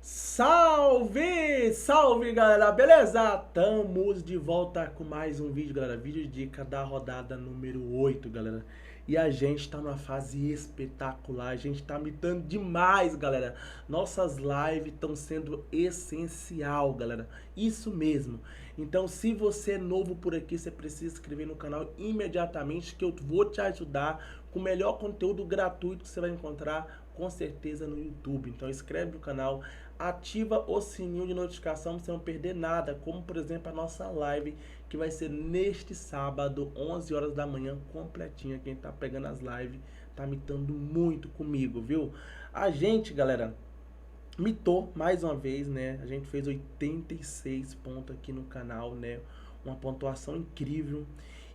Salve! Salve, galera! Beleza? Estamos de volta com mais um vídeo, galera. Vídeo dica da rodada número 8, galera. E a gente tá numa fase espetacular. A gente tá mitando demais, galera. Nossas lives estão sendo essencial, galera. Isso mesmo. Então, se você é novo por aqui, você precisa se inscrever no canal imediatamente, que eu vou te ajudar com o melhor conteúdo gratuito que você vai encontrar com certeza no YouTube. Então inscreve no canal, ativa o sininho de notificação para você não perder nada, como por exemplo a nossa live que vai ser neste sábado, 11 horas da manhã, completinha. Quem tá pegando as lives tá mitando muito comigo, viu? A gente, galera, mitou mais uma vez, né? A gente fez 86 pontos aqui no canal, né? Uma pontuação incrível.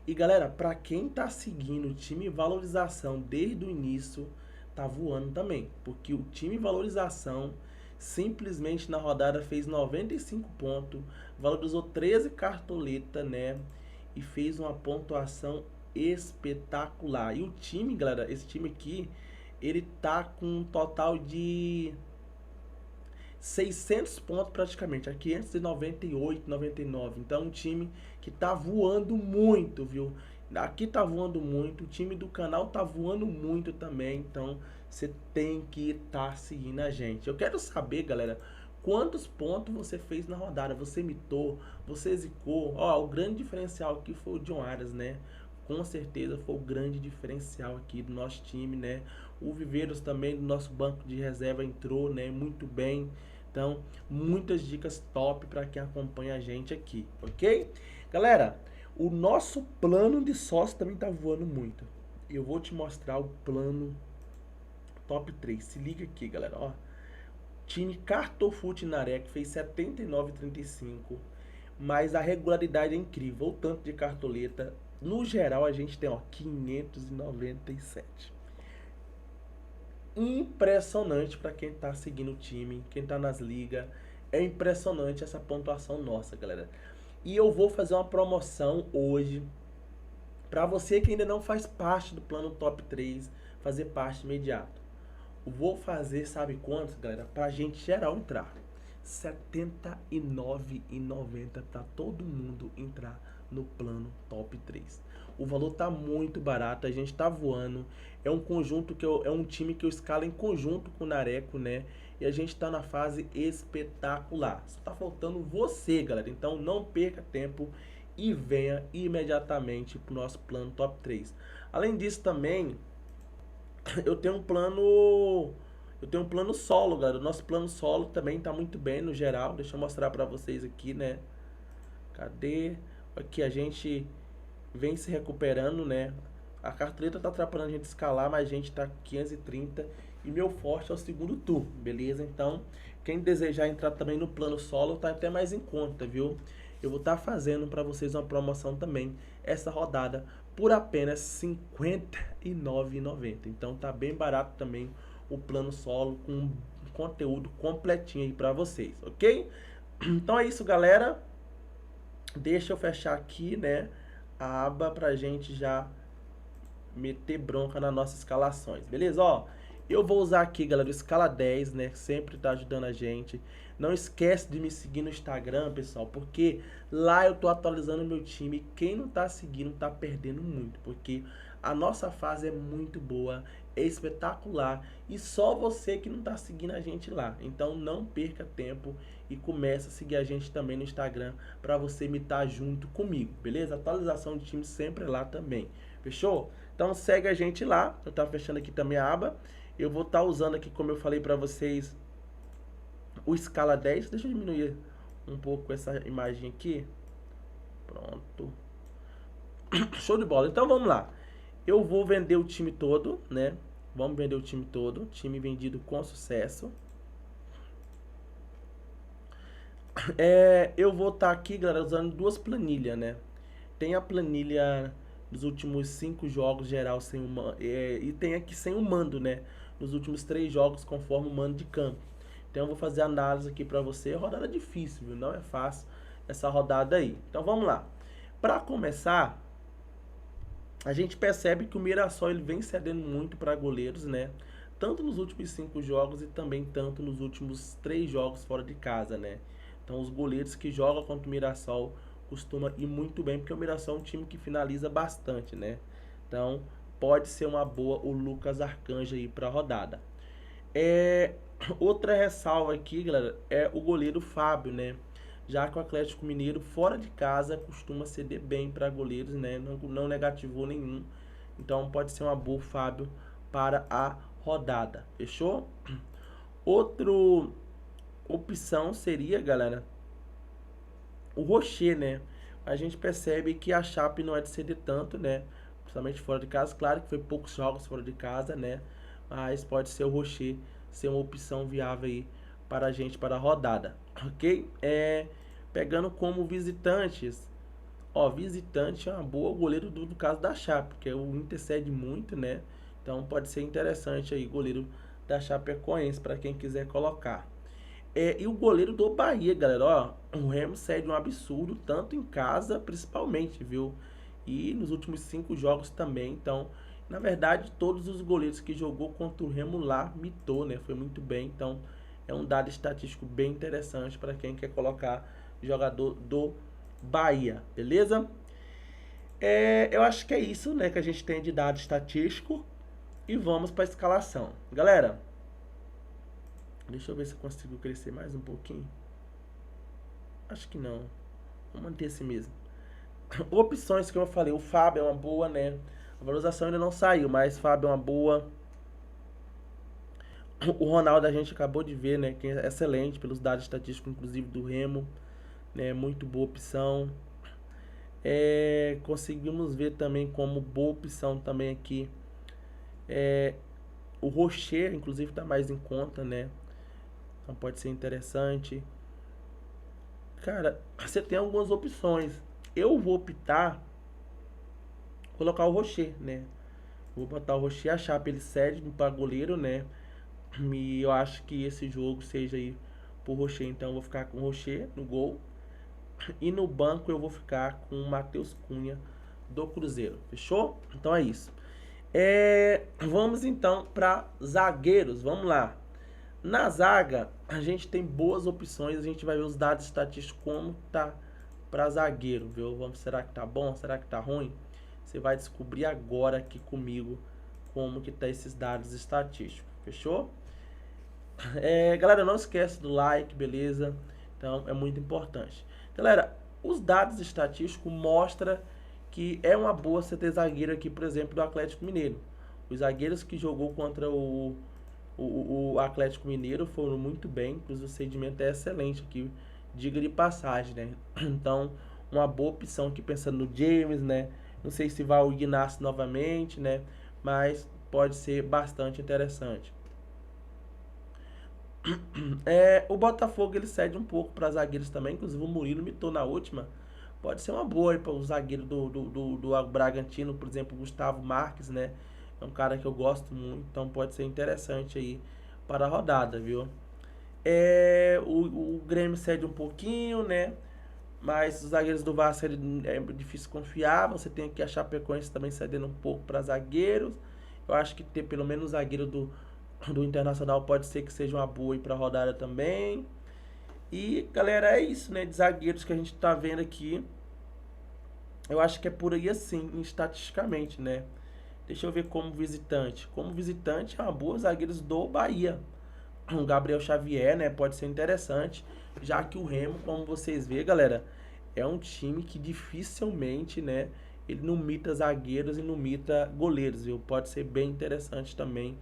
E galera, pra quem tá seguindo o time Valorização desde o início, tá voando também. Porque o time Valorização simplesmente na rodada fez 95 pontos, valorizou 13 cartoletas, né? E fez uma pontuação espetacular. E o time, galera, esse time aqui, ele tá com um total de 600 pontos praticamente, a 598, 99. Então, um time que tá voando muito, viu? Aqui tá voando muito, o time do canal tá voando muito também. Então, você tem que estar seguindo a gente. Eu quero saber, galera, quantos pontos você fez na rodada? Você mitou, você zicou? Ó, o grande diferencial aqui foi o John Arias, né? Com certeza foi o grande diferencial aqui do nosso time, né? O Viveiros também do nosso banco de reserva entrou, né? Muito bem. Então, muitas dicas top para quem acompanha a gente aqui, ok? Galera, o nosso plano de sócio também tá voando muito. Eu vou te mostrar o plano top 3. Se liga aqui, galera, ó. Time Cartofute Naré, que fez 79,35. Mas a regularidade é incrível. O tanto de cartoleta. No geral, a gente tem, ó, 597. Impressionante para quem tá seguindo o time, quem tá nas ligas. É impressionante essa pontuação nossa, galera. E eu vou fazer uma promoção hoje para você que ainda não faz parte do plano top 3, fazer parte imediato. Vou fazer, sabe quantos, galera? Pra gente geral entrar. R$ 79,90 para todo mundo entrar no plano top 3. O valor tá muito barato, a gente tá voando. É um conjunto que é um time que eu escalo em conjunto com o Nareco, né? E a gente tá na fase espetacular. Só tá faltando você, galera. Então não perca tempo e venha imediatamente pro nosso plano top 3. Além disso também, eu tenho um plano. Eu tenho um plano solo, galera. O nosso plano solo também tá muito bem no geral. Deixa eu mostrar pra vocês aqui, né? Cadê? Aqui a gente vem se recuperando, né? A cartoleta tá atrapalhando a gente escalar, mas a gente tá 530 e meu forte é o segundo turno, beleza? Então, quem desejar entrar também no plano solo tá até mais em conta, viu? Eu vou estar fazendo para vocês uma promoção também essa rodada por apenas R$ 59,90. Então tá bem barato também o plano solo com um conteúdo completinho aí para vocês, ok? Então é isso, galera. Deixa eu fechar aqui, né, a aba pra gente já meter bronca nas nossas escalações, beleza? Ó, eu vou usar aqui, galera, o Escala 10, né, que sempre tá ajudando a gente. Não esquece de me seguir no Instagram, pessoal, porque lá eu tô atualizando meu time. Quem não tá seguindo tá perdendo muito, porque a nossa fase é muito boa, é espetacular, e só você que não tá seguindo a gente lá. Então não perca tempo e comece a seguir a gente também no Instagram para você me estar junto comigo, beleza? Atualização de time sempre lá também, fechou? Então segue a gente lá. Eu tava fechando aqui também a aba. Eu vou estar usando aqui, como eu falei para vocês, o Escala 10. Deixa eu diminuir um pouco essa imagem aqui. Pronto. Show de bola. Então vamos lá. Eu vou vender o time todo, né? Vamos vender o time todo. Time vendido com sucesso. Eu vou estar aqui, galera, usando duas planilhas, né? Tem a planilha dos últimos 5 jogos geral sem o e tem aqui sem o mando, né? Nos últimos 3 jogos conforme o mando de campo. Então eu vou fazer a análise aqui pra você. Rodada difícil, viu? Não é fácil essa rodada aí. Então vamos lá. Pra começar, a gente percebe que o Mirassol ele vem cedendo muito para goleiros, né? tanto nos últimos 5 jogos e também tanto nos últimos 3 jogos fora de casa, né? Então os goleiros que jogam contra o Mirassol costuma ir muito bem, porque o Mirassol é um time que finaliza bastante, né? Então pode ser uma boa o Lucas Arcanjo aí para a rodada. Outra ressalva aqui, galera, é o goleiro Fábio, né? Já que o Atlético Mineiro fora de casa costuma ceder bem para goleiros, né? Não negativou nenhum. Então pode ser uma boa Fábio para a rodada. Fechou? Outra opção seria, galera, o Rocher, né? A gente percebe que a Chape não é de ceder tanto, né? Principalmente fora de casa. Claro que foi poucos jogos fora de casa, né? Mas pode ser o Rocher ser uma opção viável aí para a gente para a rodada, ok? Pegando como visitantes, ó, visitante é uma boa goleiro do caso da Chape, porque o Inter cede muito, né? Então pode ser interessante aí, goleiro da Chapecoense, para quem quiser colocar. E o goleiro do Bahia, galera, ó, o Remo cede um absurdo, tanto em casa, principalmente, viu? E nos últimos 5 jogos também, então, na verdade, todos os goleiros que jogou contra o Remo lá, mitou, né? Foi muito bem, então, é um dado estatístico bem interessante para quem quer colocar jogador do Bahia, beleza? Eu acho que é isso, né, que a gente tem de dado estatístico, e vamos para a escalação. Galera, deixa eu ver se eu consigo crescer mais um pouquinho. Acho que não. Vou manter esse mesmo. Opções que eu falei. O Fábio é uma boa, né? A valorização ainda não saiu, mas Fábio é uma boa. O Ronaldo a gente acabou de ver, né? Que é excelente pelos dados estatísticos, inclusive do Remo. Né? Muito boa opção. Conseguimos ver também como boa opção também aqui. O Rocher, inclusive, está mais em conta, né? Então pode ser interessante. Cara, você tem algumas opções. Eu vou optar colocar o Rocher, né? Vou botar o Rocher, a Chape ele cede para goleiro, né? E eu acho que esse jogo seja aí pro Rocher. Então eu vou ficar com o Rocher no gol. E no banco eu vou ficar com o Matheus Cunha do Cruzeiro. Fechou? Então é isso. Vamos então para zagueiros. Vamos lá. Na zaga, a gente tem boas opções. A gente vai ver os dados estatísticos como tá para zagueiro, viu? Será que tá bom? Será que tá ruim? Você vai descobrir agora aqui comigo como que tá esses dados estatísticos. Fechou? Galera, não esquece do like, beleza? Então é muito importante. Galera, os dados estatísticos mostram que é uma boa você ter zagueiro aqui, por exemplo, do Atlético Mineiro. Os zagueiros que jogou contra o Atlético Mineiro foram muito bem, inclusive o procedimento é excelente aqui, diga de passagem, né? Então, uma boa opção aqui pensando no James, né? Não sei se vai o Ignacio novamente, né? Mas pode ser bastante interessante. O Botafogo ele cede um pouco para zagueiros também, inclusive o Murilo mitou na última. Pode ser uma boa para o zagueiro do Bragantino, por exemplo, o Gustavo Marques, né? É um cara que eu gosto muito, então pode ser interessante aí para a rodada, viu? O Grêmio cede um pouquinho, né? Mas os zagueiros do Vasco é difícil confiar. Você tem que achar a Chapecoense também cedendo um pouco para zagueiros. Eu acho que ter pelo menos zagueiro do Internacional pode ser que seja uma boa para a rodada também. E galera, é isso, né? De zagueiros que a gente tá vendo aqui. Eu acho que é por aí assim, estatisticamente, né? Deixa eu ver como visitante. Como visitante é uma boa zagueiros do Bahia. O Gabriel Xavier, né? Pode ser interessante. Já que o Remo, como vocês vê, galera, é um time que dificilmente, né? Ele não mita zagueiros e não mita goleiros, viu? Pode ser bem interessante também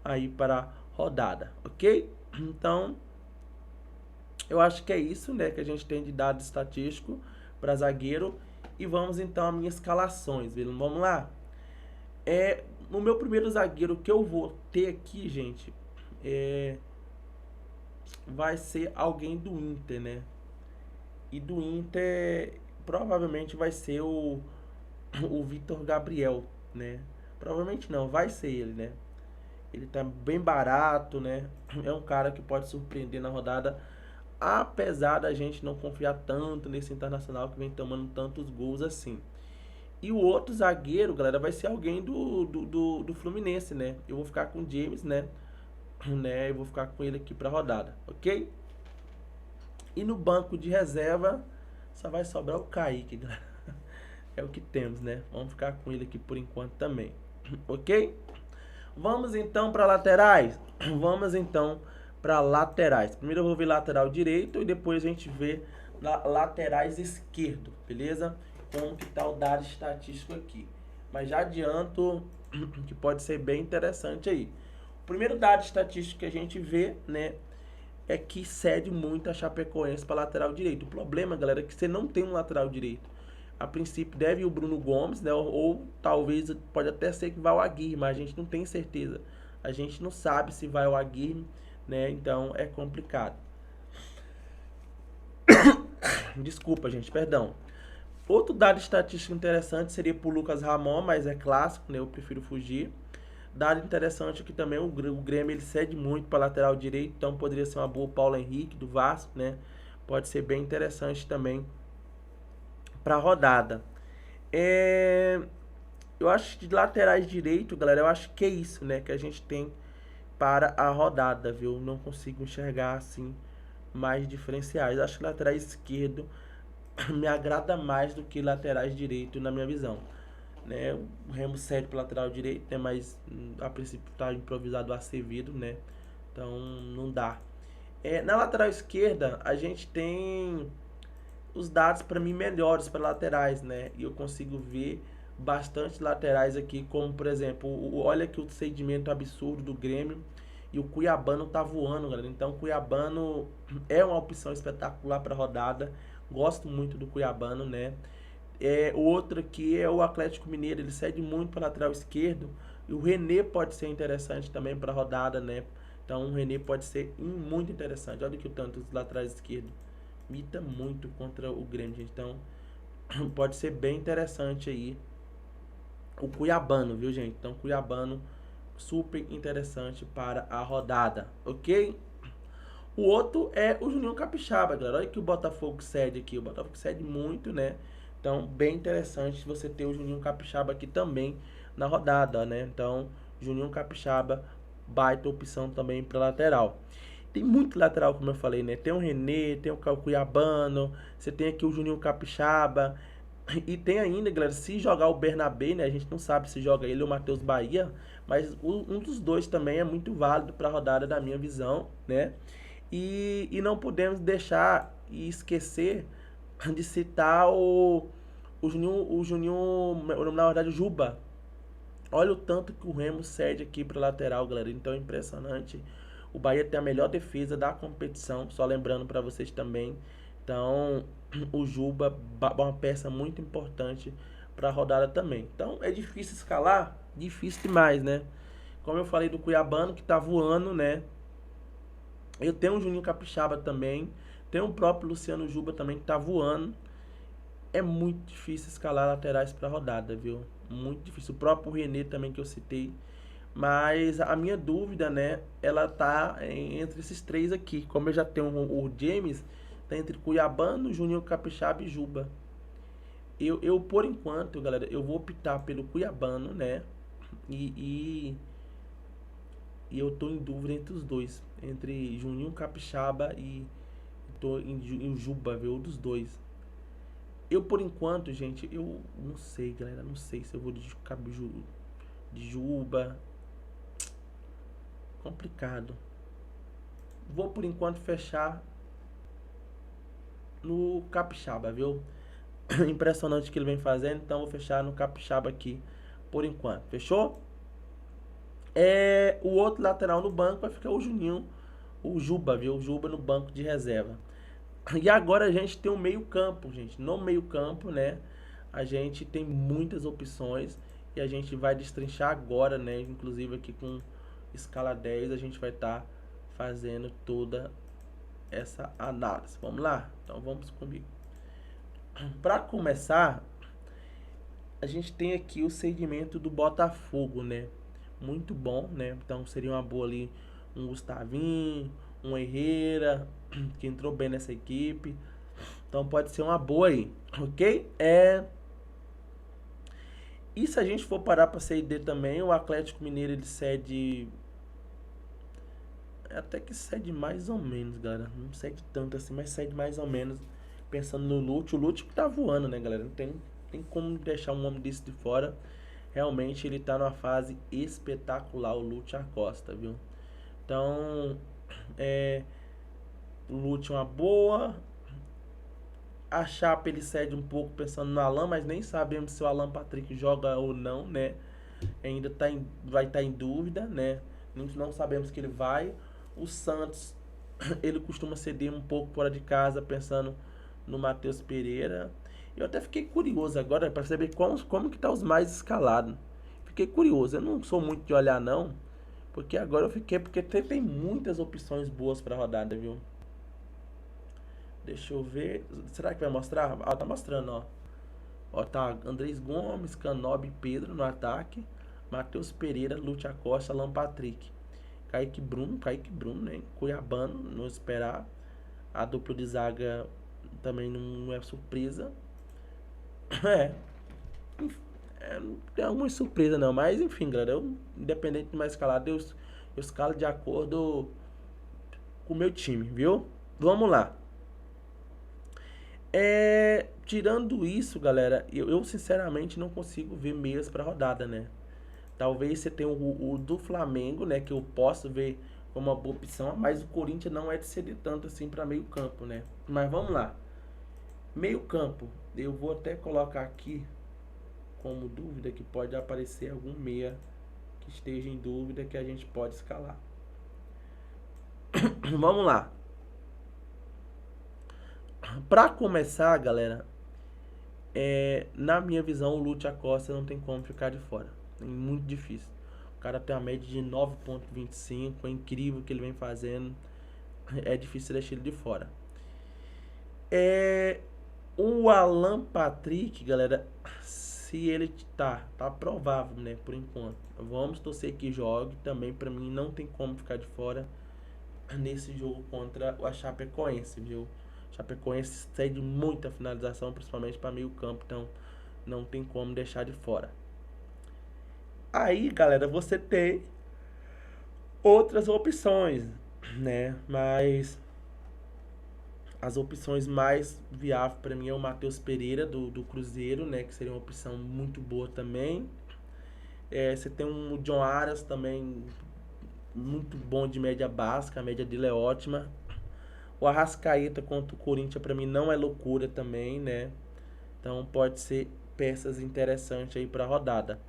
aí para a rodada, ok? Então, eu acho que é isso, né? Que a gente tem de dado estatístico para zagueiro. E vamos então às minhas escalações, viu? Vamos lá? No meu primeiro zagueiro que eu vou ter aqui, gente, vai ser alguém do Inter, né? E do Inter provavelmente vai ser o Vitor Gabriel, né? Provavelmente não, vai ser ele, né? Ele tá bem barato, né? É um cara que pode surpreender na rodada, apesar da gente não confiar tanto nesse Internacional que vem tomando tantos gols assim. E o outro zagueiro, galera, vai ser alguém do Fluminense, né? Eu vou ficar com o James, né? né? Eu vou ficar com ele aqui para rodada, ok? E no banco de reserva só vai sobrar o Kaique, galera. É o que temos, né? Vamos ficar com ele aqui por enquanto também, ok? Vamos então para laterais. Vamos então para laterais. Primeiro eu vou ver lateral direito e depois a gente vê laterais esquerdo, beleza? Como que tá o dado estatístico aqui. Mas já adianto que pode ser bem interessante aí. O primeiro dado estatístico que a gente vê, né, é que cede muito a Chapecoense para lateral direito. O problema, galera, é que você não tem um lateral direito. A princípio deve ir o Bruno Gomes, né? Ou talvez pode até ser que vá o Aguirre, mas a gente não tem certeza. A gente não sabe se vai o Aguirre, né? Então é complicado. Desculpa, gente, perdão. Outro dado estatístico interessante seria pro Lucas Ramon, mas é clássico, né? Eu prefiro fugir. Dado interessante aqui também, o Grêmio ele cede muito para lateral direito, então poderia ser uma boa Paulo Henrique do Vasco, né? Pode ser bem interessante também para a rodada. Eu acho que de laterais direito, galera, eu acho que é isso, né, que a gente tem para a rodada, viu? Não consigo enxergar assim mais diferenciais. Eu acho que lateral esquerdo me agrada mais do que laterais direito na minha visão, né? O Remo cede para lateral direito, né, mas a princípio tá improvisado o Acevedo, né? Então não dá. Na lateral esquerda, a gente tem os dados para mim melhores para laterais, né? E eu consigo ver bastante laterais aqui, como por exemplo, olha aqui o cedimento absurdo do Grêmio e o Cuiabano tá voando, galera. Então o Cuiabano é uma opção espetacular para rodada. Gosto muito do Cuiabano, né? O outro aqui é o Atlético Mineiro, ele cede muito para lateral esquerdo e o René pode ser interessante também para rodada, né? Então o René pode ser muito interessante. Olha que o tanto dos laterais esquerdos mita muito contra o Grêmio, gente. Então, pode ser bem interessante aí o Cuiabano, viu, gente? Então, Cuiabano, super interessante para a rodada, ok? O outro é o Juninho Capixaba, galera. Olha que o Botafogo cede aqui. O Botafogo cede muito, né? Então, bem interessante você ter o Juninho Capixaba aqui também na rodada, né? Então, Juninho Capixaba, baita opção também para lateral. Tem muito lateral, como eu falei, né? Tem o René, tem o Cuiabano, você tem aqui o Juninho Capixaba. E tem ainda, galera, se jogar o Bernabé, né? A gente não sabe se joga ele ou o Matheus Bahia, mas um dos dois também é muito válido para a rodada da minha visão, né? E não podemos deixar e esquecer de citar o Juninho, na verdade, o Juba. Olha o tanto que o Remo cede aqui para lateral, galera. Então é impressionante. O Bahia tem a melhor defesa da competição, só lembrando para vocês também. Então, o Juba é uma peça muito importante para a rodada também. Então, é difícil escalar? Difícil demais, né? Como eu falei do Cuiabano, que tá voando, né? Eu tenho o Juninho Capixaba também. Tem o próprio Luciano Juba também, que tá voando. É muito difícil escalar laterais para rodada, viu? Muito difícil. O próprio René também que eu citei. Mas a minha dúvida, né, ela tá entre esses três aqui. Como eu já tenho o James, tá entre Cuiabano, Juninho Capixaba e Juba. Eu por enquanto, galera, eu vou optar pelo Cuiabano, né? E, e, e eu tô em dúvida entre os dois. Entre Juninho Capixaba e tô em Juba, viu? Um dos dois. Eu, por enquanto, gente, eu não sei, galera. Não sei se eu vou de Juba. Complicado. Vou, por enquanto, fechar no Capixaba, viu? Impressionante o que ele vem fazendo. Então, vou fechar no Capixaba aqui, por enquanto. Fechou? O outro lateral no banco vai ficar o Juninho. O Juba, viu? O Juba no banco de reserva. E agora a gente tem o meio campo, gente. No meio campo, né? A gente tem muitas opções e a gente vai destrinchar agora, né? Inclusive aqui com escala 10 a gente vai estar fazendo toda essa análise. Vamos lá? Então vamos comigo. Para começar, a gente tem aqui o segmento do Botafogo, né? Muito bom, né? Então seria uma boa ali um Gustavinho, um Herrera, que entrou bem nessa equipe. Então pode ser uma boa aí, ok? E se a gente for parar para CID também, o Atlético Mineiro ele cede até que cede mais ou menos, galera. Não cede tanto assim, mas cede mais ou menos. Pensando no Lute, o Lute tá voando, né, galera? Não tem como deixar um homem desse de fora. Realmente ele tá numa fase espetacular, o Lute Acosta, viu? Então, o Lute é uma boa. A Chape ele cede um pouco pensando no Alan, mas nem sabemos se o Alan Patrick joga ou não, né? Ainda vai estar em dúvida, né? Não sabemos que ele vai. O Santos, ele costuma ceder um pouco fora de casa, pensando no Matheus Pereira. Eu até fiquei curioso agora para saber como que tá os mais escalados. Fiquei curioso, eu não sou muito de olhar não, porque agora eu fiquei, porque tem muitas opções boas para rodada, viu? Deixa eu ver, será que vai mostrar? Ah, tá mostrando, ó. Ó, tá Andrés Gomes, Canobi, Pedro no ataque, Matheus Pereira, Lúcio Acosta, Alan Patrick, Kaique Bruno, né? Cuiabano, não esperar. A dupla de zaga também não é surpresa. É, não tem alguma surpresa não, mas enfim, galera, independente de mais escalado, eu escalo de acordo com o meu time, viu? Vamos lá. Tirando isso, galera, eu sinceramente não consigo ver meias para rodada, né? Talvez você tenha o do Flamengo, né? Que eu posso ver como uma boa opção, mas o Corinthians não é de ceder tanto assim para meio campo, né? Mas vamos lá. Meio campo, eu vou até colocar aqui como dúvida que pode aparecer algum meia que esteja em dúvida que a gente pode escalar. Vamos lá. Para começar, galera, na minha visão, o Lúcio Acosta não tem como ficar de fora. É muito difícil. O cara tem uma média de 9,25. É incrível o que ele vem fazendo. É difícil deixar ele de fora. O Alan Patrick, galera, se ele tá provável, né, por enquanto. Vamos torcer que jogue. Também, pra mim, não tem como ficar de fora nesse jogo contra a Chapecoense, viu? Chapecoense cede muita finalização, principalmente para meio campo, então não tem como deixar de fora. Aí, galera, você tem outras opções, né? Mas as opções mais viáveis para mim é o Matheus Pereira do Cruzeiro, né? Que seria uma opção muito boa também. Você tem o John Aras também, muito bom de média básica, a média dele é ótima. O Arrascaeta contra o Corinthians para mim não é loucura também, né? Então pode ser peças interessantes aí para rodada.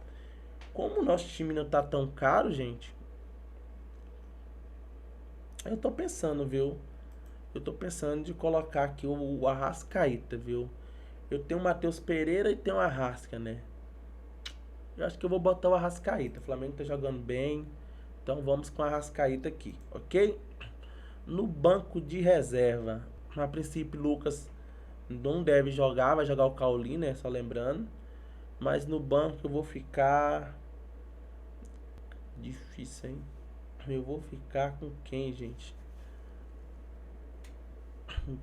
Como o nosso time não tá tão caro, gente, eu tô pensando, viu? Eu tô pensando de colocar aqui o Arrascaeta, viu? Eu tenho o Matheus Pereira e tenho o Arrasca, né? Eu acho que eu vou botar o Arrascaeta. O Flamengo tá jogando bem. Então vamos com o Arrascaeta aqui, ok? No banco de reserva, a princípio Lucas não deve jogar, vai jogar o Cauli, né? Só lembrando. Mas no banco eu vou ficar. Difícil, hein? Eu vou ficar com quem, gente? Com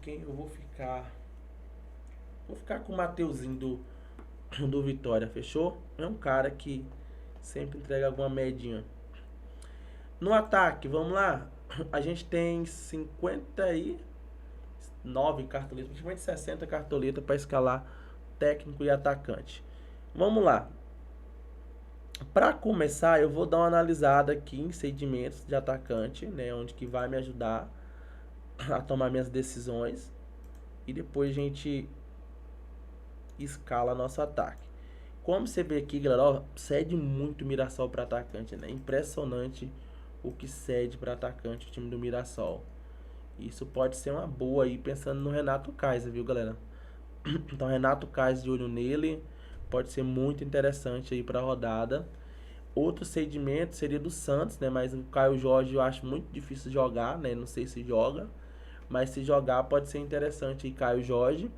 quem eu vou ficar? Vou ficar com o Mateuzinho do Vitória, fechou? É um cara que sempre entrega alguma medinha. No ataque, vamos lá. A gente tem 59 cartoletas, praticamente 60 cartoletas para escalar técnico e atacante. Vamos lá. Para começar, eu vou dar uma analisada aqui em sedimentos de atacante, né, onde que vai me ajudar a tomar minhas decisões. E depois a gente escala nosso ataque. Como você vê aqui, galera, ó, cede muito Mirassol para atacante, né? Impressionante o que cede para atacante o time do Mirassol. Isso pode ser uma boa aí, pensando no Renato Kaiser, viu, galera? Então, Renato Kaiser de olho nele, pode ser muito interessante aí para a rodada. Outro cedimento seria do Santos, né? Mas o Caio Jorge eu acho muito difícil jogar, né? Não sei se joga, mas se jogar pode ser interessante aí, Caio Jorge.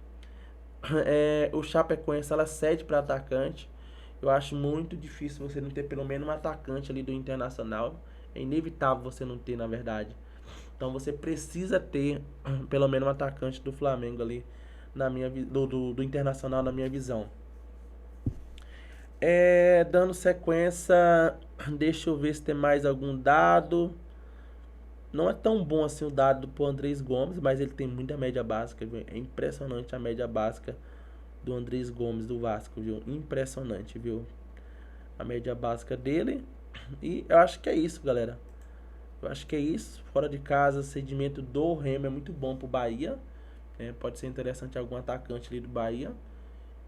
O Chapecoense ela cede para atacante. Eu acho muito difícil você não ter pelo menos um atacante ali do Internacional. É inevitável você não ter, na verdade. Então você precisa ter pelo menos um atacante do Flamengo ali na minha do Internacional na minha visão. Dando sequência, Deixa eu ver se tem mais algum dado. Não é tão bom assim o dado pro Andrés Gomes, mas ele tem muita média básica, viu? É impressionante a média básica do Andrés Gomes do Vasco, viu? Impressionante, viu? A média básica dele. E eu acho que é isso, galera. Eu acho que é isso. Fora de casa, o cedimento do Remo é muito bom pro Bahia. Pode ser interessante algum atacante ali do Bahia.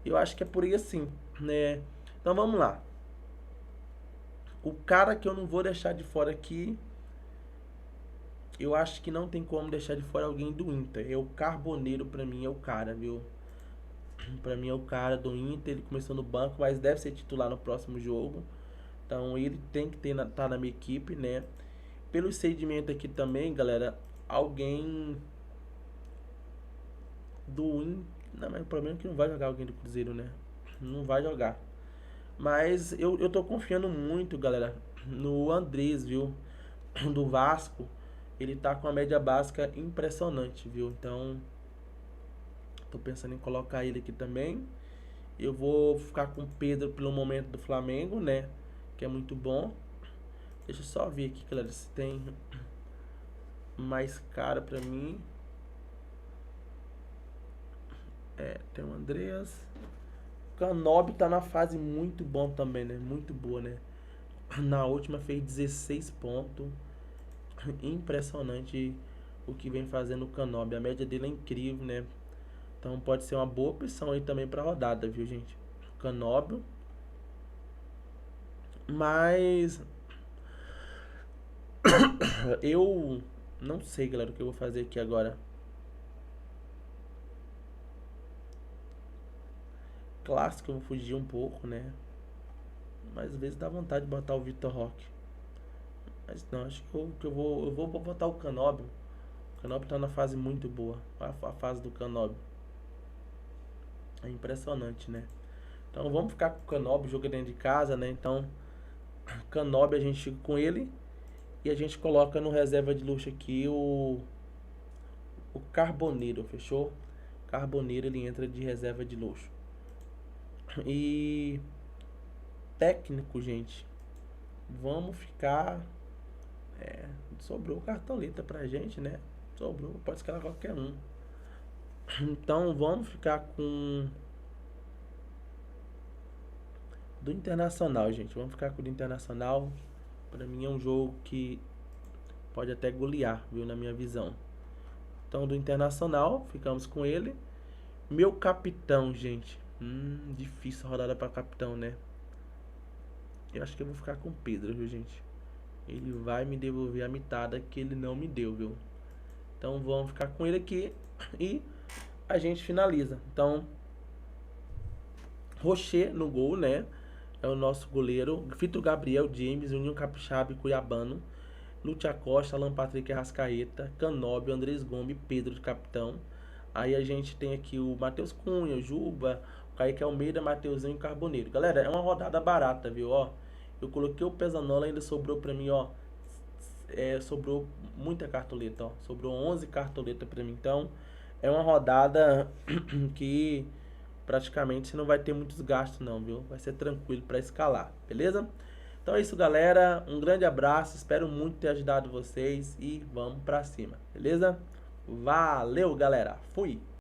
Eu acho que é por aí assim, né? Então vamos lá. O cara que eu não vou deixar de fora aqui, eu acho que não tem como deixar de fora alguém do Inter. É o Carboneiro, pra mim é o cara, viu? Pra mim é o cara do Inter. Ele começou no banco, mas deve ser titular no próximo jogo. Então ele tem que tá na minha equipe, né? Pelo segmento aqui também, galera, alguém do Inter. Não, mas o problema é que não vai jogar alguém do Cruzeiro, né? Não vai jogar. Mas eu tô confiando muito, galera, no Andrés, viu? Do Vasco. Ele tá com a média básica impressionante, viu? Então, tô pensando em colocar ele aqui também. Eu vou ficar com o Pedro pelo momento do Flamengo, né? Que é muito bom. Deixa eu só ver aqui, galera, se tem mais cara pra mim. Tem o Andreas. Canobi tá na fase muito bom também, né? Muito boa, né? Na última fez 16 pontos. Impressionante o que vem fazendo o Canobi. A média dele é incrível, né? Então pode ser uma boa opção aí também pra rodada, viu, gente? Canobi. Mas eu não sei, galera, o que eu vou fazer aqui agora. Clássico, eu vou fugir um pouco, né? Mas às vezes dá vontade de botar o Vitor Roque. Mas não, acho que eu vou botar o Canobi. O Canobi tá na fase muito boa. A fase do Canobi. É impressionante, né? Então vamos ficar com o Canobi, jogo dentro de casa, né? Então, Canobi a gente fica com ele. E a gente coloca no reserva de luxo aqui o Carboneiro, fechou? Carboneiro ele entra de reserva de luxo. E técnico, gente. Vamos ficar. Sobrou cartoleta pra gente, né? Sobrou, pode escalar qualquer um. Então vamos ficar com do Internacional, gente. Vamos ficar com o do Internacional. Pra mim é um jogo que pode até golear, viu? Na minha visão. Então do Internacional, ficamos com ele. Meu capitão, gente. Difícil a rodada pra capitão, né? Eu acho que eu vou ficar com o Pedro, viu, gente? Ele vai me devolver a mitada que ele não me deu, viu? Então vamos ficar com ele aqui e a gente finaliza. Então, Rocher no gol, né? É o nosso goleiro. Vitor Gabriel, James, União Capixaba e Cuiabano. Lúcia Costa, Alan Patrick Arrascaeta, Canobi, Andrés Gomes, Pedro de capitão. Aí a gente tem aqui o Matheus Cunha, o Juba, o Kaique Almeida, Mateuzinho e Carboneiro. Galera, é uma rodada barata, viu? Ó, eu coloquei o Pesanola, ainda sobrou pra mim, ó. Sobrou muita cartoleta, ó. Sobrou 11 cartoletas pra mim. Então, é uma rodada que praticamente você não vai ter muitos gastos não, viu? Vai ser tranquilo pra escalar, beleza? Então é isso, galera. Um grande abraço. Espero muito ter ajudado vocês e vamos pra cima, beleza? Valeu, galera. Fui!